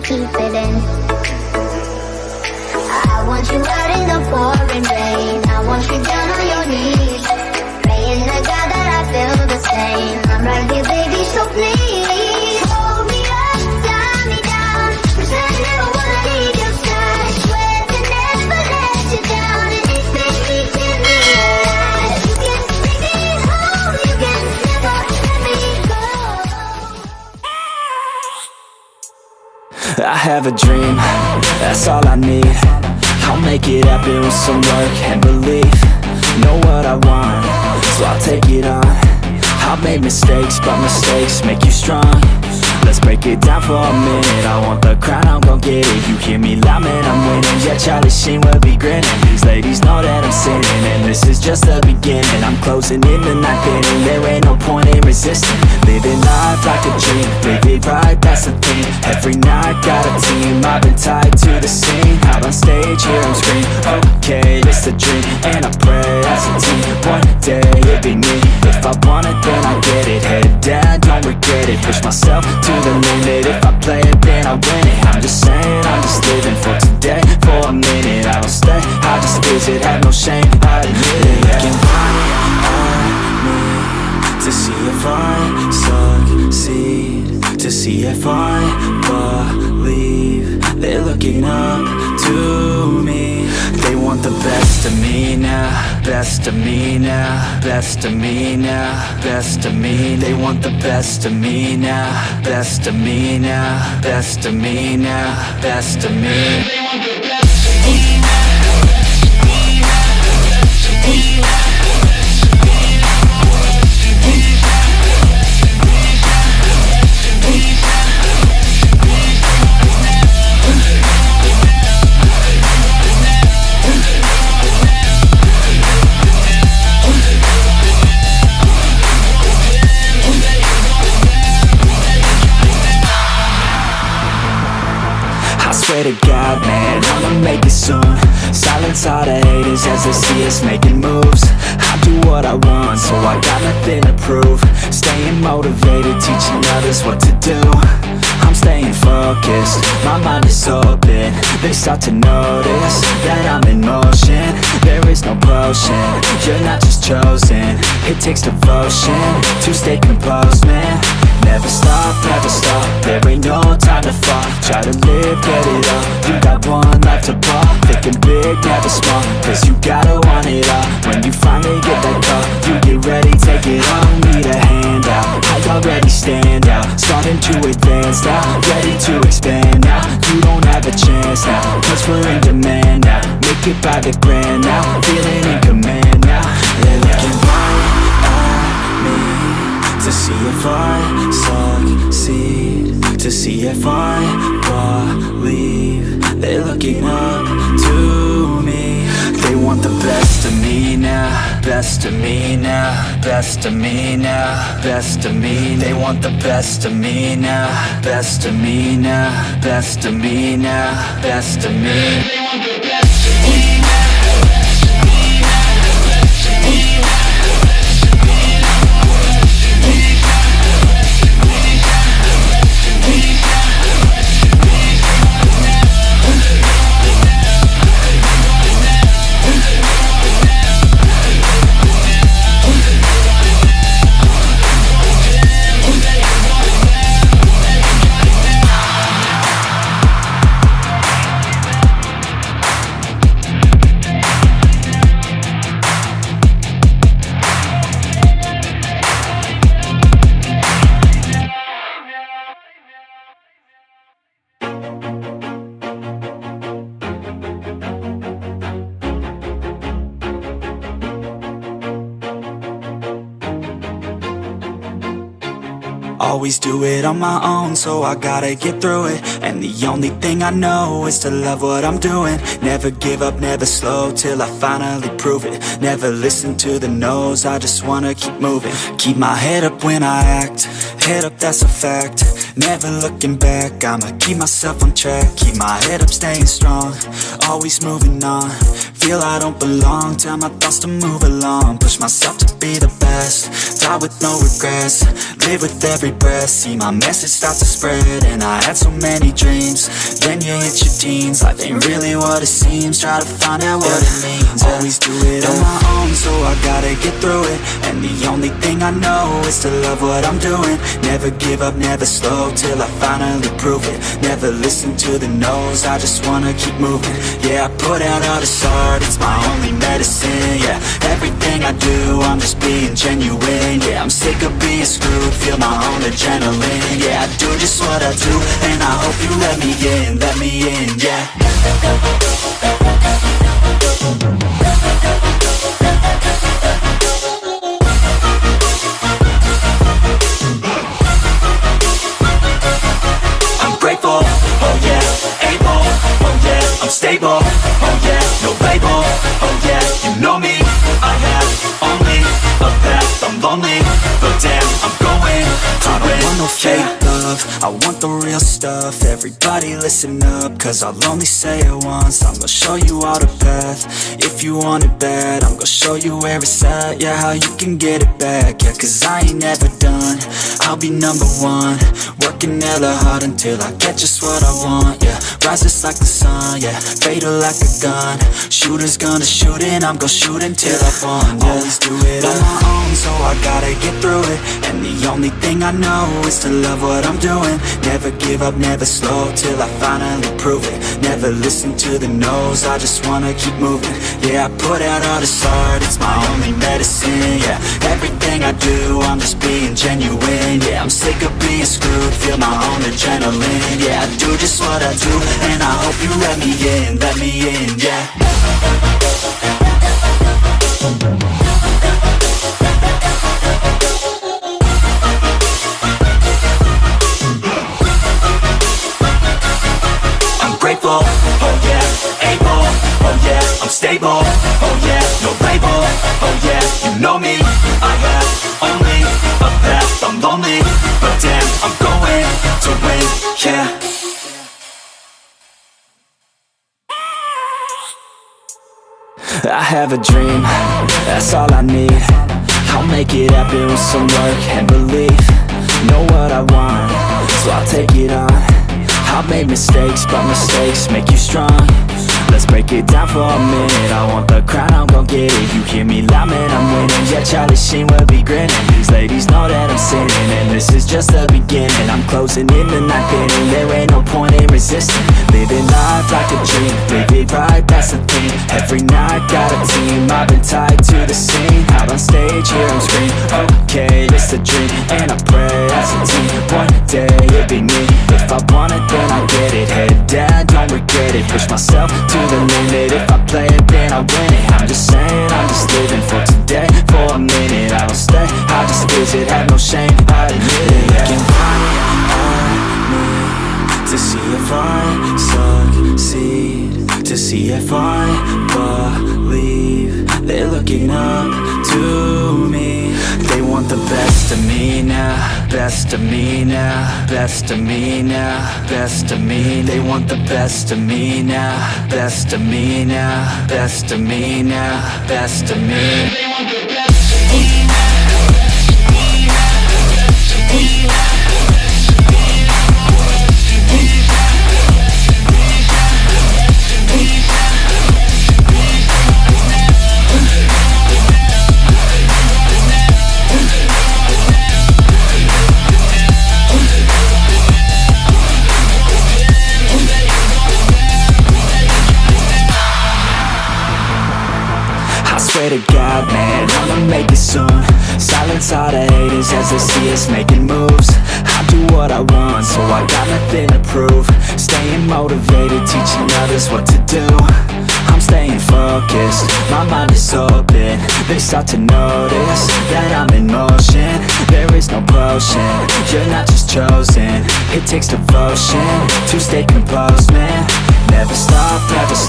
keep it in. I want you out in the pouring rain. I want you down on your knees, praying to God that I feel the same. I'm right here, baby, so please hold me up, tie me down, 'cause I never wanna leave your side. Swear to never let you down, and it's been reaching me out. You can take me home, you can never let me go. I have a dream, that's all I need. I'll make it happen with some work and belief. Know what I want, so I'll take it on. I've made mistakes, but mistakes make you strong. Let's break it down for a minute. I want the crown, I'm gon' get it. You hear me loud, man, I'm winning. Yeah, Charlie Sheen will be grinning. These ladies know that I'm sinning, and this is just the beginning. I'm closing in the ninth inning, there ain't no point in resisting. Living life like a dream, live it right, that's the thing. Every night, got a team, I've been tied to the scene. Out on stage, here I'm screaming, okay, it's a dream. And I pray as a team, one day it'll be me. If I want it, then I get it. Head down, don't regret it. Push myself to the limit. If I play it, then I win it. I'm just saying, I'm just living for today. For a minute, I don't stay, I just visit. Have no shame, I admit it. Looking right at me to see if I succeed, to see if I believe. They're looking up to me. They want the best of me now, best of me now, best of me now, best of me. They want the best of me now, best of me now, best of me now, best of me. They want the best of me now, best of me now, best of me now. Swear to God, man, I'ma make it soon. Silence all the haters as they see us making moves. I do what I want, so I got nothing to prove. Staying motivated, teaching others what to do. I'm staying focused, my mind is open. They start to notice that I'm in motion. There is no potion, you're not just chosen. It takes devotion to stay composed, man. Never stop, there ain't no time to fall. Try to live, get it up, you got one life to ball. Thinking big, never small, cause you gotta want it all. When you finally get that call, you get ready, take it on. Need a handout, I already stand out. Starting to advance now, ready to expand now. You don't have a chance now, cause we're in demand now. Make it by the grand now, feeling in command now. They're looking right at me to see if I succeed, to see if I believe. They're looking up to me. They want the best of me now, best of me now, best of me now, best of me. They want the best of me now, best of me now, best of me now, best of me. They want the best of me now, best of me now, best of me now. Always do it on my own, so I gotta get through it. And the only thing I know is to love what I'm doing. Never give up, never slow, till I finally prove it. Never listen to the no's, I just wanna keep moving. Keep my head up when I act, head up, that's a fact. Never looking back, I'ma keep myself on track. Keep my head up, staying strong, always moving on. Feel I don't belong, tell my thoughts to move along. Push myself to be the best, die with no regrets. Live with every breath, see my message start to spread. And I had so many dreams, then you hit your teens. Life ain't really what it seems, try to find out what it means. Always do it on my own, so I gotta get through it. And the only thing I know is to love what I'm doing. Never give up, never slow, till I finally prove it. Never listen to the no's, I just wanna keep moving. Yeah, I put out all this art, it's my only medicine. Yeah, everything I do, I'm just being genuine. Yeah, I'm sick of being screwed, feel my own adrenaline. Yeah, I do just what I do, and I hope you let me in, yeah. I'm grateful, oh yeah, able, oh yeah, I'm stable, oh yeah, no label, oh yeah, you know me, I have only a path, I'm lonely, but damn, I'm going to win. I don't want no fake love, I want the real stuff. Everybody listen up, cause I'll only say it once. I'm gonna show you all the path, if you want it bad. I'm gonna show you where it's at, yeah, how you can get it back. Yeah, cause I ain't never done, I'll be number one. Working hella hard until I get just what I want, yeah. Rises like the sun, yeah, fatal like a gun. Shooter's gonna shoot and I'm gonna shoot until I won, yeah. Always do it on my own, so I gotta get through it. And the only thing I know is to love what I'm doing. Never give up, never slow, till I finally prove it. Never listen to the no's, I just wanna keep moving. Yeah, I put out all this art, it's my only medicine. Yeah, everything I do, I'm just being genuine. Yeah, I'm sick of being screwed, feel my own adrenaline. Yeah, I do just what I do, and I hope you let me in, yeah. I'm grateful, oh yeah, able, oh yeah, I'm stable, oh yeah, no label, oh yeah, you know me, I have only a path, I'm lonely, but damn, I'm going to win, yeah. I have a dream, that's all I need. I'll make it happen with some work and belief. Know what I want, so I'll take it on. I've made mistakes, but mistakes make you strong. Let's break it down for a minute. I want the crown, I'm gon' get it. You hear me loud, man, I'm winning. Yeah, Charlie Sheen will be grinning. These ladies know that I'm sinning, and this is just the beginning. I'm closing in the ninth inning, there ain't no point in resisting. Living life like a dream, live it right, that's the thing. Every night, got a team, I've been tied to the scene. Out on stage, here I'm screaming, okay, it's a dream. And I pray as a team, one day it'll be me. If I want it, then I get it. Head down, don't regret it. Push myself to the limit, if I play it then I win it. I'm just saying, I'm just living for today, for a minute. I don't stay, I just visit, have no shame, I admit it. Looking right at me, to see if I succeed, to see if I believe. They're looking up to me, they want the best of me now, best of me now, best of me now, best of me. They want the best of me now, best of me now, best of me now, best of me. They want the best of me now, best of me now, best of me now. Swear to God, man, I'ma make it soon. Silence all the haters as they see us making moves. I do what I want, so I got nothing to prove. Staying motivated, teaching others what to do. I'm staying focused, my mind is open. They start to notice that I'm in motion. There is no potion, you're not just chosen. It takes devotion to stay composed, man. Never stop, never stop.